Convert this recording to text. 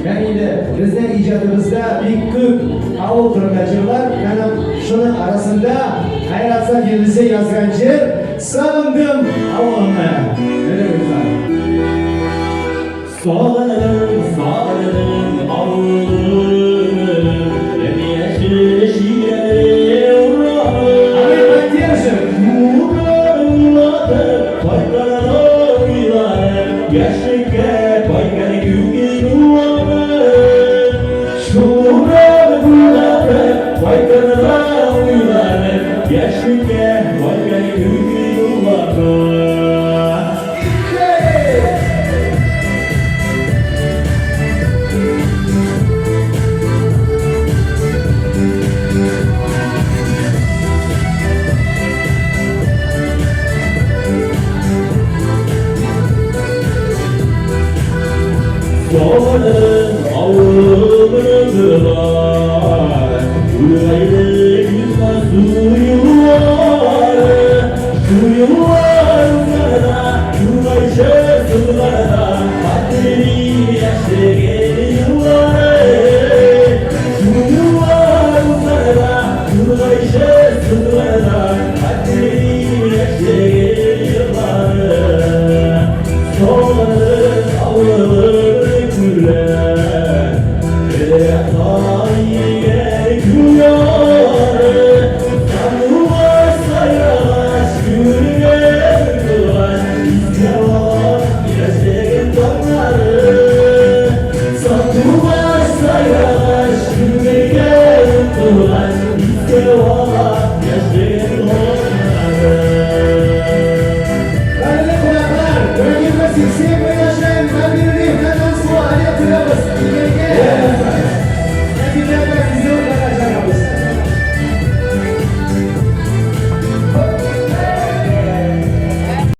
Yani bizning ijodimizda bir ko'p avul turmachirlar, yana shuni arasında hayratsa kelsa yozgan she'r Sog'indim avulni. Nega bo'lsa? Sog'indim avulni, yashil shiyare urug'im. Ahmet Bakirov. Yaşıke koygan güngün ulanı Şuurlar uyları koyganlar uyları Yaşıke koygan güngün ulanı Doğanın avlumuz var Yüreğde yüzden suyu var Suyu var sularda Yüreğde sularda Kaderi yaşlı